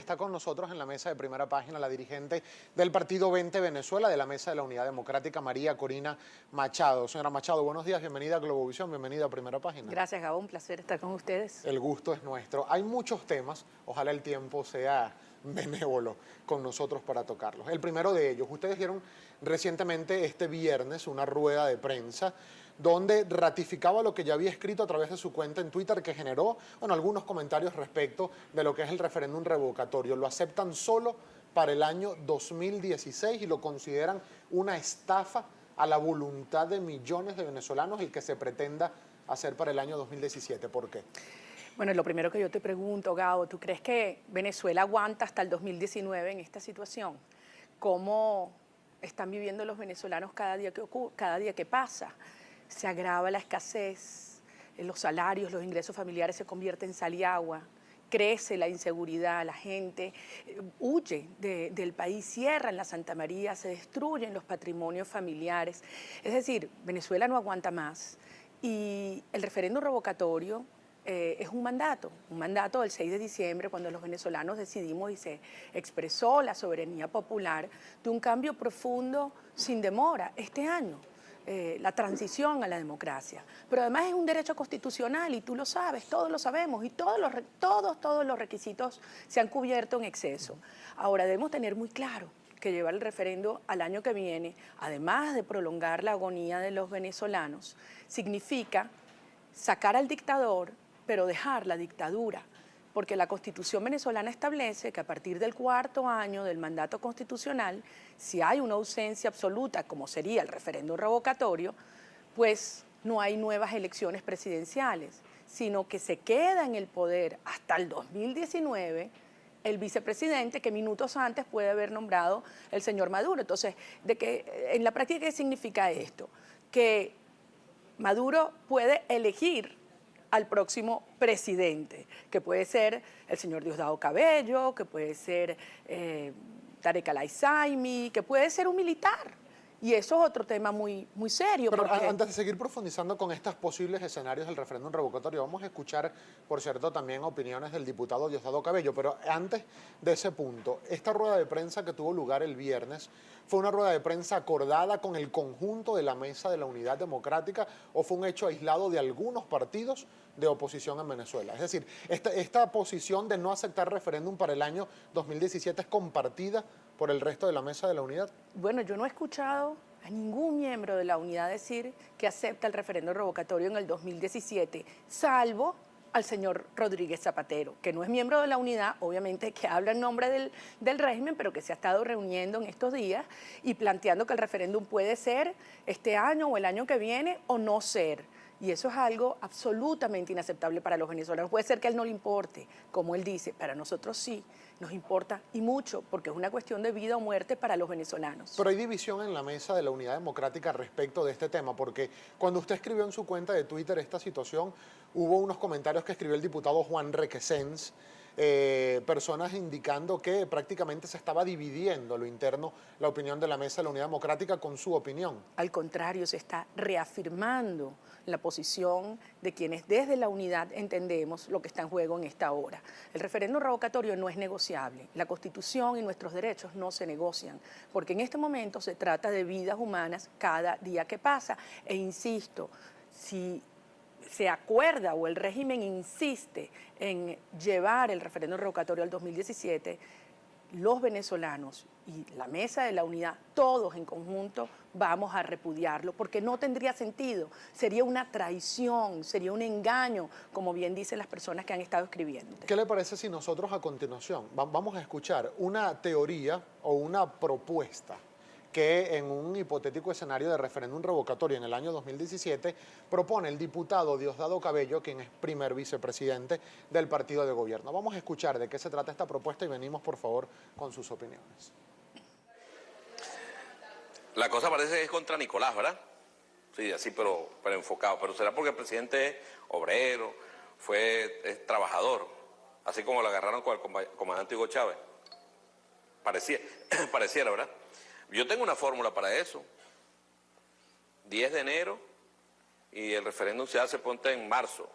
está con nosotros en la mesa de Primera Página la dirigente del partido 20 Venezuela, de la Mesa de la Unidad Democrática, María Corina Machado. Señora Machado, buenos días, bienvenida a Globovisión, bienvenida a Primera Página. Gracias, Gabo, un placer estar con ustedes. El gusto es nuestro. Hay muchos temas, ojalá el tiempo sea benévolo con nosotros para tocarlos. El primero de ellos, ustedes dieron recientemente este viernes una rueda de prensa donde ratificaba lo que ya había escrito a través de su cuenta en Twitter, que generó, bueno, algunos comentarios respecto de lo que es el referéndum revocatorio. Lo aceptan solo para el año 2016 y lo consideran una estafa a la voluntad de millones de venezolanos y que se pretenda hacer para el año 2017. ¿Por qué? Bueno, lo primero que yo te pregunto, Gabo, ¿tú crees que Venezuela aguanta hasta el 2019 en esta situación? ¿Cómo están viviendo los venezolanos cada día que pasa? Se agrava la escasez, los salarios, los ingresos familiares se convierten en sal y agua, crece la inseguridad, la gente huye del país, cierran la Santa María, se destruyen los patrimonios familiares. Es decir, Venezuela no aguanta más y el referéndum revocatorio es un mandato del 6 de diciembre, cuando los venezolanos decidimos y se expresó la soberanía popular de un cambio profundo sin demora este año. La transición a la democracia. Pero además es un derecho constitucional y tú lo sabes, todos lo sabemos y todos los requisitos se han cubierto en exceso. Ahora debemos tener muy claro que llevar el referendo al año que viene, además de prolongar la agonía de los venezolanos, significa sacar al dictador, pero dejar la dictadura. Porque la Constitución venezolana establece que a partir del 4º año del mandato constitucional, si hay una ausencia absoluta, como sería el referéndum revocatorio, pues no hay nuevas elecciones presidenciales, sino que se queda en el poder hasta el 2019 el vicepresidente que minutos antes puede haber nombrado el señor Maduro. Entonces, en la práctica, ¿qué significa esto? Que Maduro puede elegir al próximo presidente, que puede ser el señor Diosdado Cabello, que puede ser Tarek El Aissami, que puede ser un militar. Y eso es otro tema muy serio. Pero antes de seguir profundizando con estos posibles escenarios del referéndum revocatorio, vamos a escuchar, por cierto, también opiniones del diputado Diosdado Cabello. Pero antes de ese punto, esta rueda de prensa que tuvo lugar el viernes, ¿fue una rueda de prensa acordada con el conjunto de la Mesa de la Unidad Democrática o fue un hecho aislado de algunos partidos de oposición en Venezuela? Es decir, esta posición de no aceptar referéndum para el año 2017 es compartida por el resto de la Mesa de la Unidad. Bueno, yo no he escuchado a ningún miembro de la Unidad decir que acepta el referéndum revocatorio en el 2017, salvo al señor Rodríguez Zapatero, que no es miembro de la Unidad, obviamente que habla en nombre del régimen, pero que se ha estado reuniendo en estos días y planteando que el referéndum puede ser este año o el año que viene o no ser. Y eso es algo absolutamente inaceptable para los venezolanos. Puede ser que a él no le importe, como él dice, para nosotros sí nos importa y mucho, porque es una cuestión de vida o muerte para los venezolanos. Pero hay división en la Mesa de la Unidad Democrática respecto de este tema, porque cuando usted escribió en su cuenta de Twitter esta situación, hubo unos comentarios que escribió el diputado Juan Requesens, personas indicando que prácticamente se estaba dividiendo lo interno, la opinión de la Mesa de la Unidad Democrática con su opinión. Al contrario, se está reafirmando la posición de quienes desde la unidad entendemos lo que está en juego en esta hora. El referéndum revocatorio no es negociable. La Constitución y nuestros derechos no se negocian, porque en este momento se trata de vidas humanas cada día que pasa. E insisto, si se acuerda o el régimen insiste en llevar el referéndum revocatorio al 2017, los venezolanos y la Mesa de la Unidad, todos en conjunto, vamos a repudiarlo, porque no tendría sentido, sería una traición, sería un engaño, como bien dicen las personas que han estado escribiendo. ¿Qué le parece si nosotros a continuación vamos a escuchar una teoría o una propuesta que en un hipotético escenario de referéndum revocatorio en el año 2017 propone el diputado Diosdado Cabello, quien es primer vicepresidente del partido de gobierno? Vamos a escuchar de qué se trata esta propuesta y venimos, por favor, con sus opiniones. La cosa parece que es contra Nicolás, ¿verdad? Sí, así, pero enfocado. Pero será porque el presidente es obrero, es trabajador, así como lo agarraron con el comandante Hugo Chávez. Pareciera, ¿verdad? Yo tengo una fórmula para eso. 10 de enero y el referéndum se hace, ponte en marzo.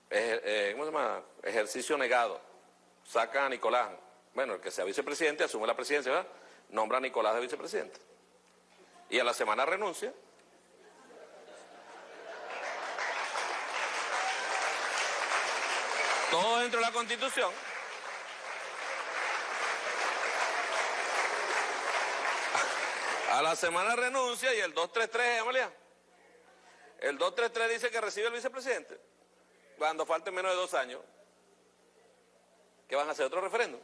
¿Cómo se llama? Ejercicio negado. sacan a Nicolás, bueno, el que sea vicepresidente asume la presidencia, ¿verdad? Nombra a Nicolás de vicepresidente. Y a la semana renuncia. Todo dentro de la Constitución. A la semana renuncia y el 233, Amalia. El 233 dice que recibe el vicepresidente cuando falten menos de 2 años. ¿Qué van a hacer? ¿Otro referéndum?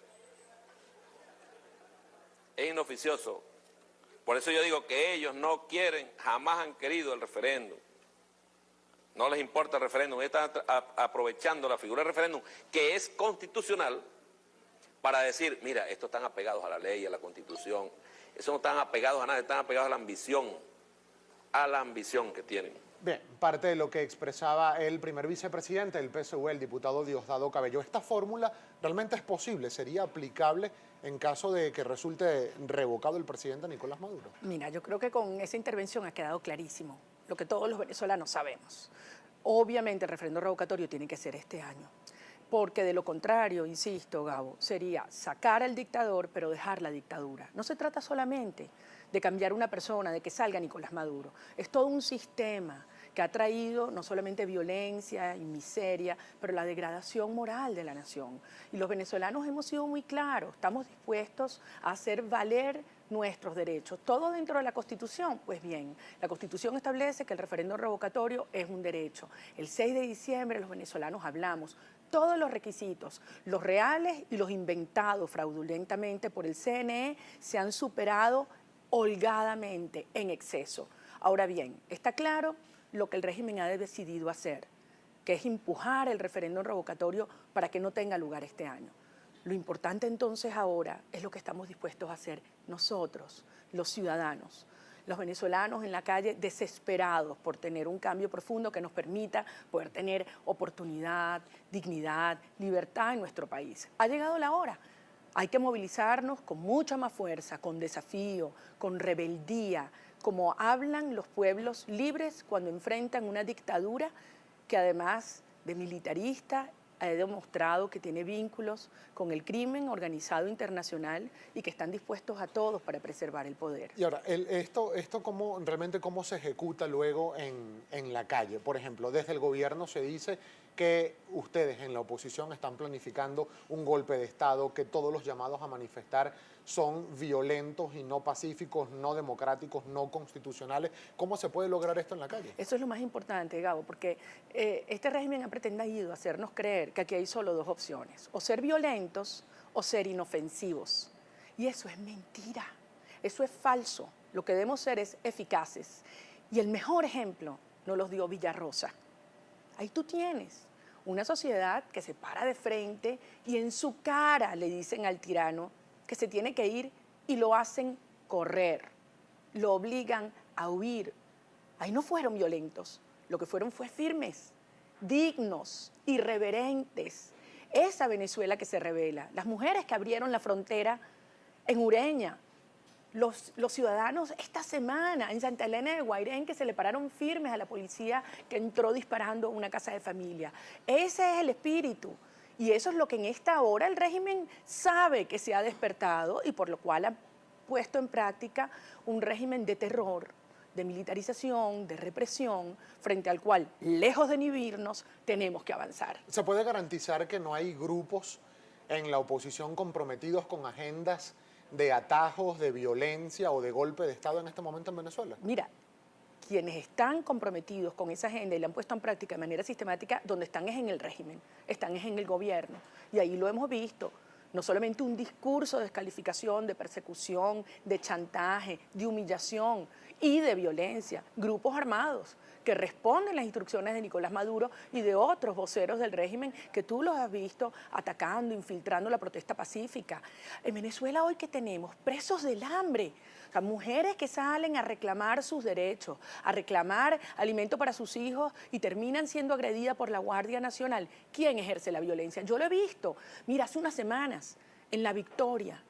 Es inoficioso. Por eso yo digo que ellos no quieren, jamás han querido el referéndum. No les importa el referéndum. Ellos están aprovechando la figura del referéndum, que es constitucional, para decir, mira, estos están apegados a la ley, a la Constitución. Esos no están apegados a nada, están apegados a la ambición que tienen. Bien, parte de lo que expresaba el primer vicepresidente del PSUV, el diputado Diosdado Cabello. ¿Esta fórmula realmente es posible? ¿Sería aplicable en caso de que resulte revocado el presidente Nicolás Maduro? Mira, yo creo que con esa intervención ha quedado clarísimo lo que todos los venezolanos sabemos. Obviamente el referendo revocatorio tiene que ser este año, porque de lo contrario, insisto, Gabo, sería sacar al dictador pero dejar la dictadura. No se trata solamente de cambiar una persona, de que salga Nicolás Maduro. Es todo un sistema que ha traído no solamente violencia y miseria, pero la degradación moral de la nación. Y los venezolanos hemos sido muy claros, estamos dispuestos a hacer valer nuestros derechos. ¿Todo dentro de la Constitución? Pues bien, la Constitución establece que el referendo revocatorio es un derecho. El 6 de diciembre los venezolanos hablamos todos los requisitos, los reales y los inventados fraudulentamente por el CNE, se han superado holgadamente, en exceso. Ahora bien, está claro lo que el régimen ha decidido hacer, que es empujar el referéndum revocatorio para que no tenga lugar este año. Lo importante entonces ahora es lo que estamos dispuestos a hacer nosotros, los ciudadanos, los venezolanos en la calle desesperados por tener un cambio profundo que nos permita poder tener oportunidad, dignidad, libertad en nuestro país. Ha llegado la hora. Hay que movilizarnos con mucha más fuerza, con desafío, con rebeldía, como hablan los pueblos libres cuando enfrentan una dictadura que además de militarista ha demostrado que tiene vínculos con el crimen organizado internacional y que están dispuestos a todos para preservar el poder. Y ahora, esto realmente cómo se ejecuta luego en la calle. Por ejemplo, desde el gobierno se dice que ustedes en la oposición están planificando un golpe de Estado, que todos los llamados a manifestar son violentos y no pacíficos, no democráticos, no constitucionales. ¿Cómo se puede lograr esto en la calle? Eso es lo más importante, Gabo, porque este régimen ha pretendido hacernos creer que aquí hay solo dos opciones, o ser violentos o ser inofensivos. Y eso es mentira, eso es falso. Lo que debemos ser es eficaces. Y el mejor ejemplo nos lo dio Villarrosa. Ahí tú tienes una sociedad que se para de frente y en su cara le dicen al tirano que se tiene que ir y lo hacen correr, lo obligan a huir. Ahí no fueron violentos, lo que fueron fue firmes, dignos, irreverentes. Esa Venezuela que se revela, las mujeres que abrieron la frontera en Ureña, los ciudadanos esta semana en Santa Elena de Guairén que se le pararon firmes a la policía que entró disparando a una casa de familia. Ese es el espíritu y eso es lo que en esta hora el régimen sabe que se ha despertado y por lo cual ha puesto en práctica un régimen de terror, de militarización, de represión, frente al cual, lejos de inhibirnos, tenemos que avanzar. ¿Se puede garantizar que no hay grupos en la oposición comprometidos con agendas de atajos, de violencia o de golpe de Estado en este momento en Venezuela? Mira, quienes están comprometidos con esa agenda y la han puesto en práctica de manera sistemática, donde están es en el régimen, están es en el gobierno. Y ahí lo hemos visto. No solamente un discurso de descalificación, de persecución, de chantaje, de humillación y de violencia. Grupos armados que responden las instrucciones de Nicolás Maduro y de otros voceros del régimen que tú los has visto atacando, infiltrando la protesta pacífica. En Venezuela hoy, ¿qué tenemos? Presos del hambre. O sea, mujeres que salen a reclamar sus derechos, a reclamar alimento para sus hijos y terminan siendo agredidas por la Guardia Nacional. ¿Quién ejerce la violencia? Yo lo he visto. Mira, hace unas semanas, en La Victoria,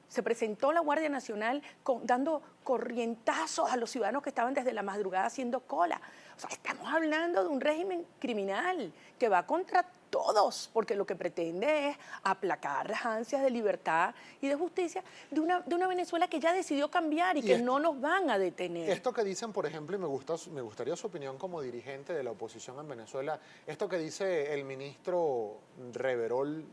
se presentó la Guardia Nacional dando corrientazos a los ciudadanos que estaban desde la madrugada haciendo cola. O sea, estamos hablando de un régimen criminal que va contra todos, porque lo que pretende es aplacar las ansias de libertad y de justicia de una Venezuela que ya decidió cambiar y que no nos van a detener. Esto que dicen, por ejemplo, y me gustaría su opinión como dirigente de la oposición en Venezuela, esto que dice el ministro Reverol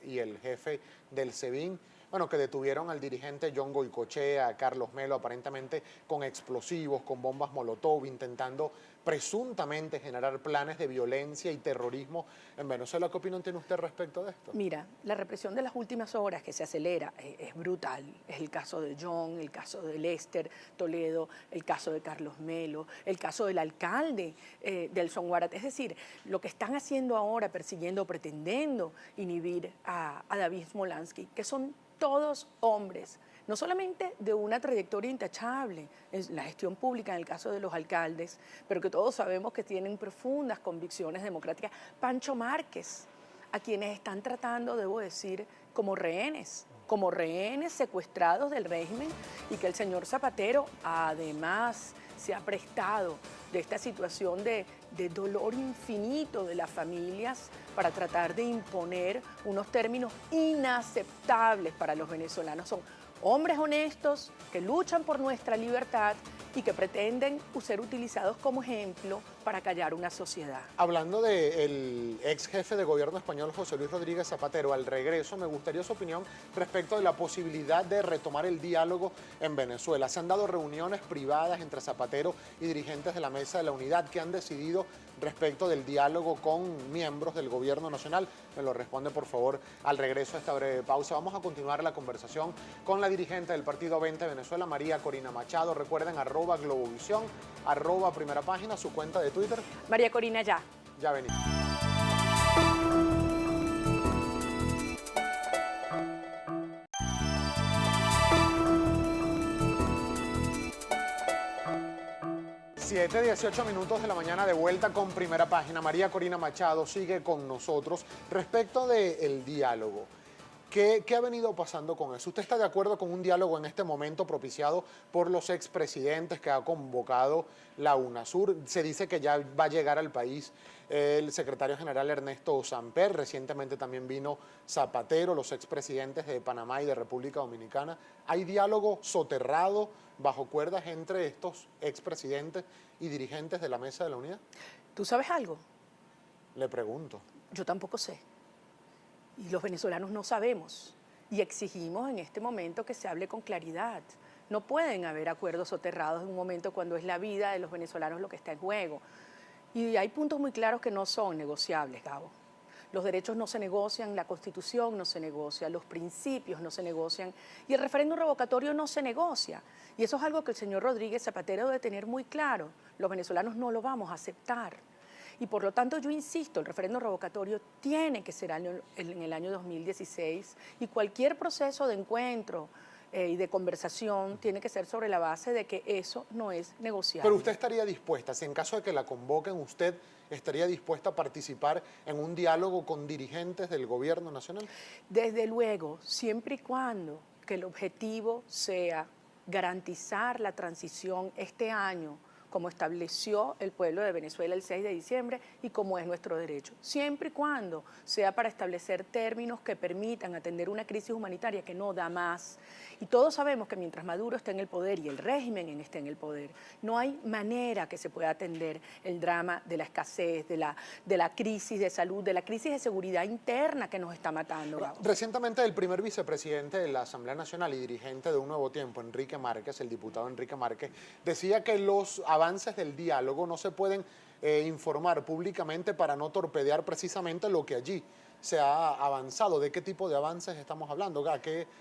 y el jefe del SEBIN, bueno, que detuvieron al dirigente John Goycochea, a Carlos Melo, aparentemente con explosivos, con bombas Molotov, intentando presuntamente generar planes de violencia y terrorismo en Venezuela. ¿Qué opinión tiene usted respecto de esto? Mira, la represión de las últimas horas que se acelera es brutal. Es el caso de John, el caso de Lester Toledo, el caso de Carlos Melo, el caso del alcalde del Songuarat. Es decir, lo que están haciendo ahora, persiguiendo, pretendiendo inhibir a David Smolansky, que son todos hombres, no solamente de una trayectoria intachable en la gestión pública en el caso de los alcaldes, pero que todos sabemos que tienen profundas convicciones democráticas. Pancho Márquez, a quienes están tratando, debo decir, como rehenes secuestrados del régimen, y que el señor Zapatero además se ha prestado de esta situación de dolor infinito de las familias para tratar de imponer unos términos inaceptables para los venezolanos. Son hombres honestos que luchan por nuestra libertad y que pretenden ser utilizados como ejemplo para callar una sociedad. Hablando del ex jefe de gobierno español, José Luis Rodríguez Zapatero, al regreso, me gustaría su opinión respecto de la posibilidad de retomar el diálogo en Venezuela. Se han dado reuniones privadas entre Zapatero y dirigentes de la Mesa de la Unidad que han decidido respecto del diálogo con miembros del gobierno nacional. Me lo responde, por favor, al regreso a esta breve pausa. Vamos a continuar la conversación con la dirigente del Partido 20 Venezuela, María Corina Machado. Recuerden, @Globovisión, @Primera Página, su cuenta de Twitter. María Corina, ya. Ya venimos. Siete, 18 minutos de la mañana, de vuelta con Primera Página. María Corina Machado sigue con nosotros respecto del diálogo. ¿Qué ha venido pasando con eso? ¿Usted está de acuerdo con un diálogo en este momento propiciado por los expresidentes que ha convocado la UNASUR? Se dice que ya va a llegar al país el secretario general Ernesto Samper. Recientemente también vino Zapatero, los expresidentes de Panamá y de República Dominicana. ¿Hay diálogo soterrado bajo cuerdas entre estos expresidentes y dirigentes de la Mesa de la Unidad? ¿Tú sabes algo? Le pregunto. Yo tampoco sé. Y los venezolanos no sabemos. Y exigimos en este momento que se hable con claridad. No pueden haber acuerdos soterrados en un momento cuando es la vida de los venezolanos lo que está en juego. Y hay puntos muy claros que no son negociables, Gabo. Los derechos no se negocian, la Constitución no se negocia, los principios no se negocian y el referéndum revocatorio no se negocia. Y eso es algo que el señor Rodríguez Zapatero debe tener muy claro. Los venezolanos no lo vamos a aceptar. Y por lo tanto yo insisto, el referéndum revocatorio tiene que ser en el año 2016 y cualquier proceso de encuentro y de conversación tiene que ser sobre la base de que eso no es negociable. Pero usted estaría dispuesta, si en caso de que la convoquen, usted estaría dispuesta a participar en un diálogo con dirigentes del gobierno nacional. Desde luego, siempre y cuando que el objetivo sea garantizar la transición este año, como estableció el pueblo de Venezuela el 6 de diciembre y como es nuestro derecho, siempre y cuando sea para establecer términos que permitan atender una crisis humanitaria que no da más. Y todos sabemos que mientras Maduro esté en el poder y el régimen esté en el poder, no hay manera que se pueda atender el drama de la escasez, de la crisis de salud, de la crisis de seguridad interna que nos está matando. Gabo. Recientemente el primer vicepresidente de la Asamblea Nacional y dirigente de Un Nuevo Tiempo, Enrique Márquez, el diputado Enrique Márquez, decía que los avances del diálogo no se pueden informar públicamente para no torpedear precisamente lo que allí se ha avanzado. ¿De qué tipo de avances estamos hablando?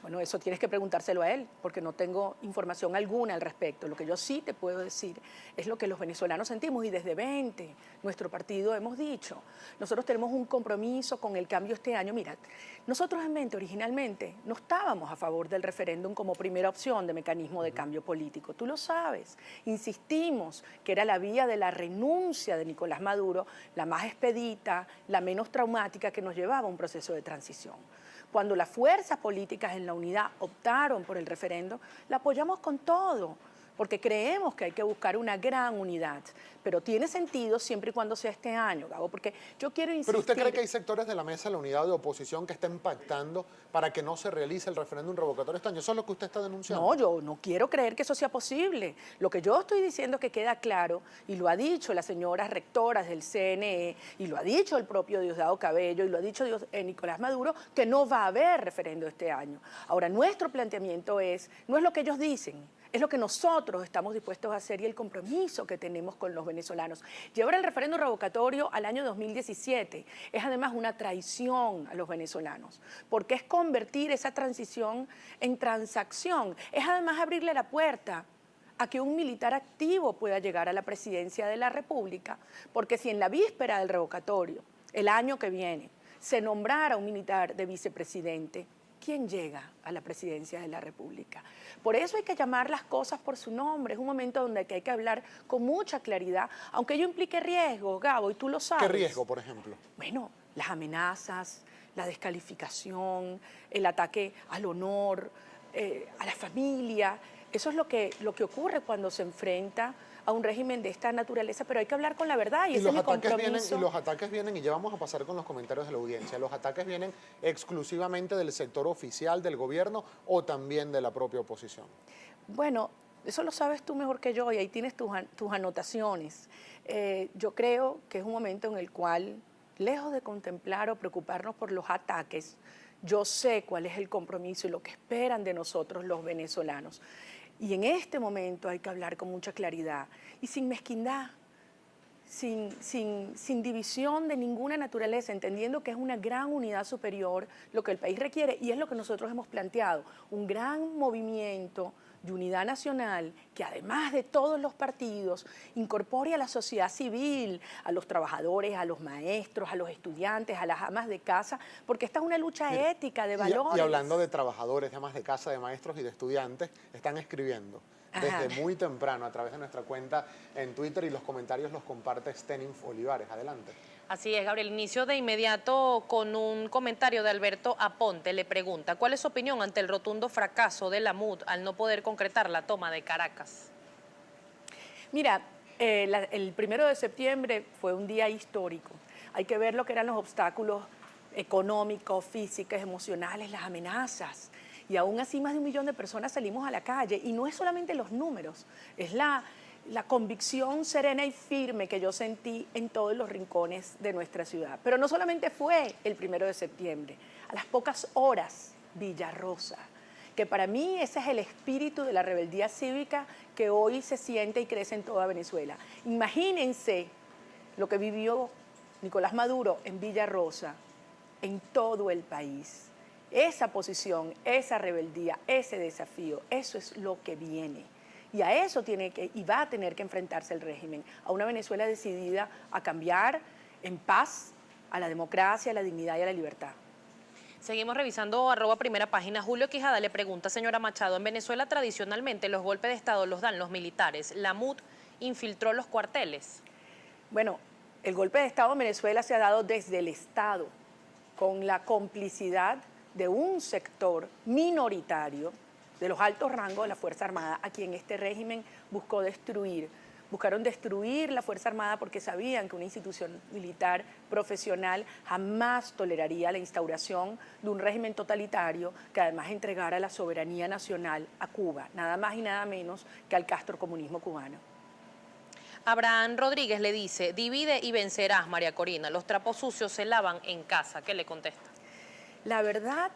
Bueno, eso tienes que preguntárselo a él, porque no tengo información alguna al respecto. Lo que yo sí te puedo decir es lo que los venezolanos sentimos y desde 20, nuestro partido, hemos dicho. Nosotros tenemos un compromiso con el cambio este año. Mira, nosotros en 20 originalmente no estábamos a favor del referéndum como primera opción de mecanismo de cambio político. Tú lo sabes. Insistimos que era la vía de la renuncia de Nicolás Maduro, la más expedita, la menos traumática que nos llevaba a un proceso de transición. Cuando las fuerzas políticas en la unidad optaron por el referendo, la apoyamos con todo. porque creemos que hay que buscar una gran unidad, pero tiene sentido siempre y cuando sea este año, Gabo, porque yo quiero insistir... ¿Pero usted cree que hay sectores de la mesa de la unidad de oposición que estén pactando para que no se realice el referéndum revocatorio este año? ¿Eso es lo que usted está denunciando? No, yo no quiero creer que eso sea posible. Lo que yo estoy diciendo es que queda claro, y lo ha dicho las señoras rectoras del CNE, y lo ha dicho el propio Diosdado Cabello, y lo ha dicho Nicolás Maduro, que no va a haber referendo este año. Ahora, nuestro planteamiento no es lo que ellos dicen, es lo que nosotros estamos dispuestos a hacer y el compromiso que tenemos con los venezolanos. Llevar el referéndum revocatorio al año 2017 es además una traición a los venezolanos, porque es convertir esa transición en transacción, es además abrirle la puerta a que un militar activo pueda llegar a la presidencia de la República, porque si en la víspera del revocatorio, el año que viene, se nombrara un militar de vicepresidente, ¿quién llega a la presidencia de la República? Por eso hay que llamar las cosas por su nombre. Es un momento donde hay que hablar con mucha claridad, aunque ello implique riesgos, Gabo, y tú lo sabes. ¿Qué riesgo, por ejemplo? Bueno, las amenazas, la descalificación, el ataque al honor, a la familia. Eso es lo que ocurre cuando se enfrenta a un régimen de esta naturaleza, pero hay que hablar con la verdad y ese es mi compromiso. Y los ataques vienen, y ya vamos a pasar con los comentarios de la audiencia, ¿los ataques vienen exclusivamente del sector oficial del gobierno o también de la propia oposición? Bueno, eso lo sabes tú mejor que yo y ahí tienes tus anotaciones. Yo creo que es un momento en el cual, lejos de contemplar o preocuparnos por los ataques, yo sé cuál es el compromiso y lo que esperan de nosotros los venezolanos. Y en este momento hay que hablar con mucha claridad y sin mezquindad, sin división de ninguna naturaleza, entendiendo que es una gran unidad superior lo que el país requiere y es lo que nosotros hemos planteado, un gran movimiento de unidad nacional que además de todos los partidos incorpore a la sociedad civil, a los trabajadores, a los maestros, a los estudiantes, a las amas de casa, porque esta es una lucha ética de valores. Y hablando de trabajadores, de amas de casa, de maestros y de estudiantes, están escribiendo desde muy temprano a través de nuestra cuenta en Twitter y los comentarios los comparte Steninf Olivares. Adelante. Así es, Gabriel. Inicio de inmediato con un comentario de Alberto Aponte. Le pregunta, ¿cuál es su opinión ante el rotundo fracaso de la MUD al no poder concretar la toma de Caracas? Mira, el 1 de septiembre fue un día histórico. Hay que ver lo que eran los obstáculos económicos, físicos, emocionales, las amenazas. Y aún así más de 1 millón de personas salimos a la calle. Y no es solamente los números, es la convicción serena y firme que yo sentí en todos los rincones de nuestra ciudad. Pero no solamente fue el 1 de septiembre, a las pocas horas, Villarrosa, que para mí ese es el espíritu de la rebeldía cívica que hoy se siente y crece en toda Venezuela. Imagínense lo que vivió Nicolás Maduro en Villarrosa, en todo el país. Esa posición, esa rebeldía, ese desafío, eso es lo que viene. Y a eso va a tener que enfrentarse el régimen, a una Venezuela decidida a cambiar en paz, a la democracia, a la dignidad y a la libertad. Seguimos revisando @primera página. Julio Quijada le pregunta, señora Machado, en Venezuela tradicionalmente los golpes de Estado los dan los militares. ¿La MUD infiltró los cuarteles? Bueno, el golpe de Estado en Venezuela se ha dado desde el Estado, con la complicidad de un sector minoritario de los altos rangos de la Fuerza Armada, a quien este régimen buscó destruir. Buscaron destruir la Fuerza Armada porque sabían que una institución militar profesional jamás toleraría la instauración de un régimen totalitario que además entregara la soberanía nacional a Cuba, nada más y nada menos que al castrocomunismo cubano. Abraham Rodríguez le dice, divide y vencerás, María Corina, los trapos sucios se lavan en casa. ¿Qué le contesta? La verdad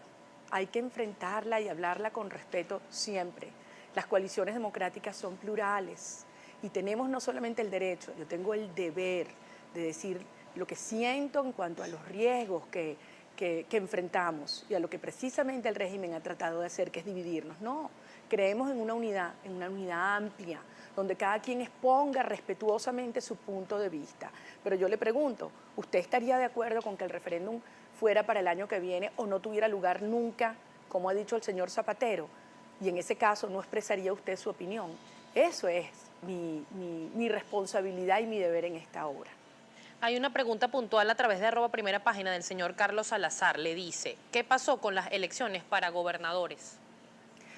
hay que enfrentarla y hablarla con respeto siempre. Las coaliciones democráticas son plurales y tenemos no solamente el derecho, yo tengo el deber de decir lo que siento en cuanto a los riesgos que enfrentamos y a lo que precisamente el régimen ha tratado de hacer, que es dividirnos. No, creemos en una unidad amplia, donde cada quien exponga respetuosamente su punto de vista. Pero yo le pregunto, ¿usted estaría de acuerdo con que el referéndum fuera para el año que viene o no tuviera lugar nunca, como ha dicho el señor Zapatero? Y en ese caso no expresaría usted su opinión. Eso es mi responsabilidad y mi deber en esta hora. Hay una pregunta puntual a través de @primera página del señor Carlos Salazar. Le dice, ¿qué pasó con las elecciones para gobernadores?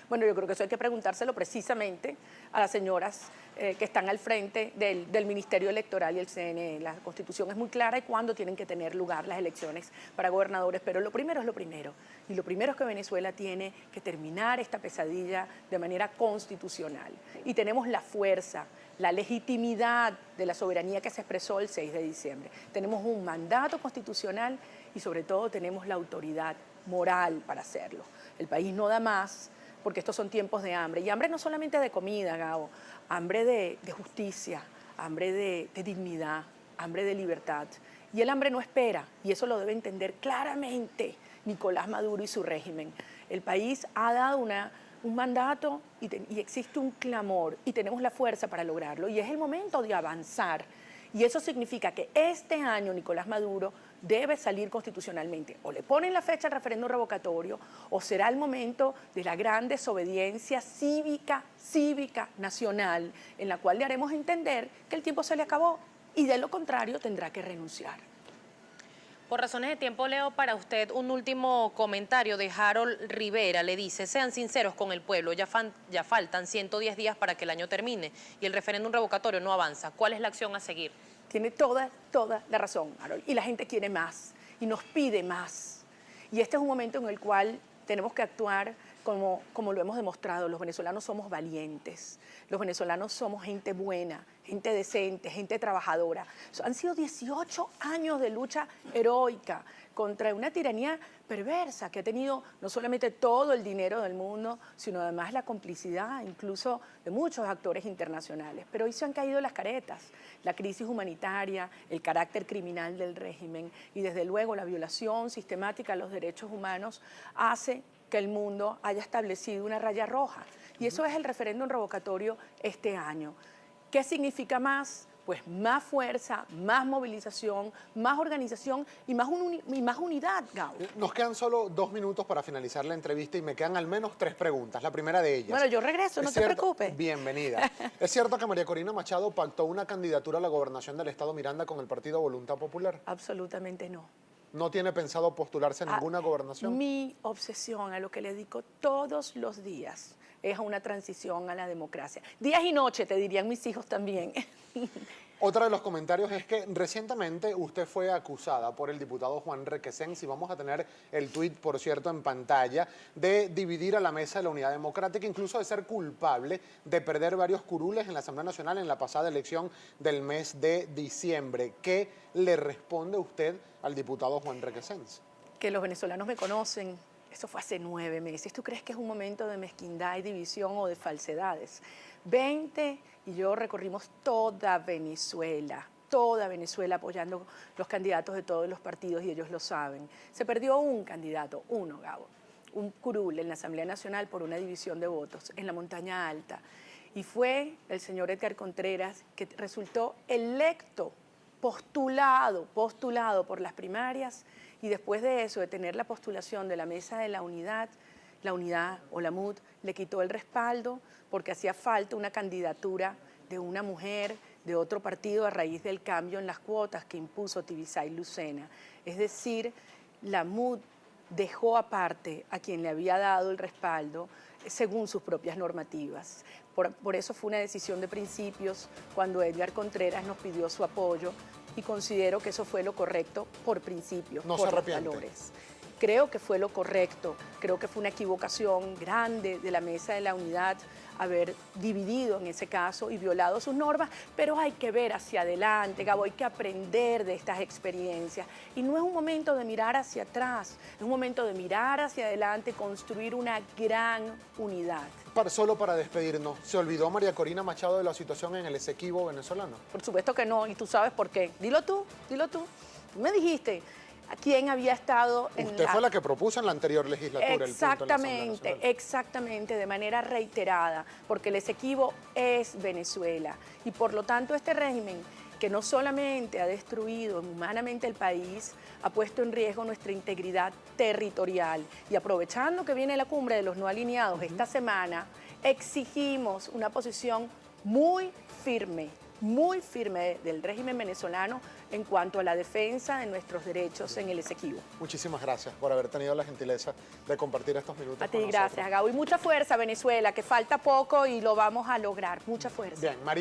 Bueno, yo creo que eso hay que preguntárselo precisamente a las señoras que están al frente del Ministerio Electoral y el CNE. La Constitución es muy clara y cuándo tienen que tener lugar las elecciones para gobernadores, pero lo primero es lo primero. Y lo primero es que Venezuela tiene que terminar esta pesadilla de manera constitucional. Y tenemos la fuerza, la legitimidad de la soberanía que se expresó el 6 de diciembre. Tenemos un mandato constitucional y sobre todo tenemos la autoridad moral para hacerlo. El país no da más porque estos son tiempos de hambre. Y hambre no solamente de comida, Gabo, hambre de justicia, hambre de dignidad, hambre de libertad. Y el hambre no espera, y eso lo debe entender claramente Nicolás Maduro y su régimen. El país ha dado un mandato y existe un clamor, y tenemos la fuerza para lograrlo, y es el momento de avanzar. Y eso significa que este año Nicolás Maduro debe salir constitucionalmente. O le ponen la fecha al referéndum revocatorio, o será el momento de la gran desobediencia cívica nacional, en la cual le haremos entender que el tiempo se le acabó y de lo contrario tendrá que renunciar. Por razones de tiempo, leo para usted un último comentario de Harold Rivera. Le dice, sean sinceros con el pueblo, ya faltan 110 días para que el año termine y el referéndum revocatorio no avanza. ¿Cuál es la acción a seguir? Tiene toda la razón, Harold. Y la gente quiere más y nos pide más. Y este es un momento en el cual tenemos que actuar como lo hemos demostrado. Los venezolanos somos valientes, los venezolanos somos gente buena, gente decente, gente trabajadora. Han sido 18 años de lucha heroica contra una tiranía perversa que ha tenido no solamente todo el dinero del mundo, sino además la complicidad incluso de muchos actores internacionales. Pero hoy se han caído las caretas, la crisis humanitaria, el carácter criminal del régimen y desde luego la violación sistemática de los derechos humanos hace que el mundo haya establecido una raya roja. Y eso es el referéndum revocatorio este año. ¿Qué significa más? Pues más fuerza, más movilización, más organización y más unidad, Gabo. Nos quedan solo 2 minutos para finalizar la entrevista y me quedan al menos 3 preguntas. La primera de ellas. Bueno, yo regreso, no te preocupes. Bienvenida. ¿Es cierto que María Corina Machado pactó una candidatura a la gobernación del Estado Miranda con el Partido Voluntad Popular? Absolutamente no. ¿No tiene pensado postularse a ninguna gobernación? Mi obsesión, a lo que le dedico todos los días, es a una transición a la democracia. Días y noches, te dirían mis hijos también. Otro de los comentarios es que recientemente usted fue acusada por el diputado Juan Requesens, y vamos a tener el tuit, por cierto, en pantalla, de dividir a la mesa de la Unidad Democrática, incluso de ser culpable de perder varios curules en la Asamblea Nacional en la pasada elección del mes de diciembre. ¿Qué le responde usted al diputado Juan Requesens? Que los venezolanos me conocen. Eso fue hace 9 meses. ¿Tú crees que es un momento de mezquindad y división o de falsedades? 20 y yo recorrimos toda Venezuela apoyando los candidatos de todos los partidos y ellos lo saben. Se perdió un candidato, uno, Gabo, un curul en la Asamblea Nacional por una división de votos en la Montaña Alta. Y fue el señor Edgar Contreras que resultó electo, postulado por las primarias. Y después de eso, de tener la postulación de la Mesa de la Unidad o la MUD le quitó el respaldo porque hacía falta una candidatura de una mujer de otro partido a raíz del cambio en las cuotas que impuso Tibisay Lucena. Es decir, la MUD dejó aparte a quien le había dado el respaldo según sus propias normativas. Por eso fue una decisión de principios cuando Edgar Contreras nos pidió su apoyo y considero que eso fue lo correcto por principios, no por se arrepiente. los valores. Creo que fue lo correcto, creo que fue una equivocación grande de la Mesa de la Unidad haber dividido en ese caso y violado sus normas, pero hay que ver hacia adelante, Gabo, hay que aprender de estas experiencias. Y no es un momento de mirar hacia atrás, es un momento de mirar hacia adelante, construir una gran unidad. Solo para despedirnos, ¿se olvidó María Corina Machado de la situación en el Esequibo venezolano? Por supuesto que no, y tú sabes por qué. Dilo tú. Tú me dijiste a quién había estado en Usted fue la que propuso en la anterior legislatura el punto en la Asamblea Nacional. Exactamente, de manera reiterada, porque el Esequibo es Venezuela. Y por lo tanto este régimen, que no solamente ha destruido humanamente el país, ha puesto en riesgo nuestra integridad territorial. Y aprovechando que viene la cumbre de los no alineados esta semana, exigimos una posición muy firme muy firme del régimen venezolano en cuanto a la defensa de nuestros derechos en el Esequibo. Muchísimas gracias por haber tenido la gentileza de compartir estos minutos A con ti, nosotros. gracias, Gabo. Y mucha fuerza, Venezuela, que falta poco y lo vamos a lograr. Mucha fuerza. Bien, María.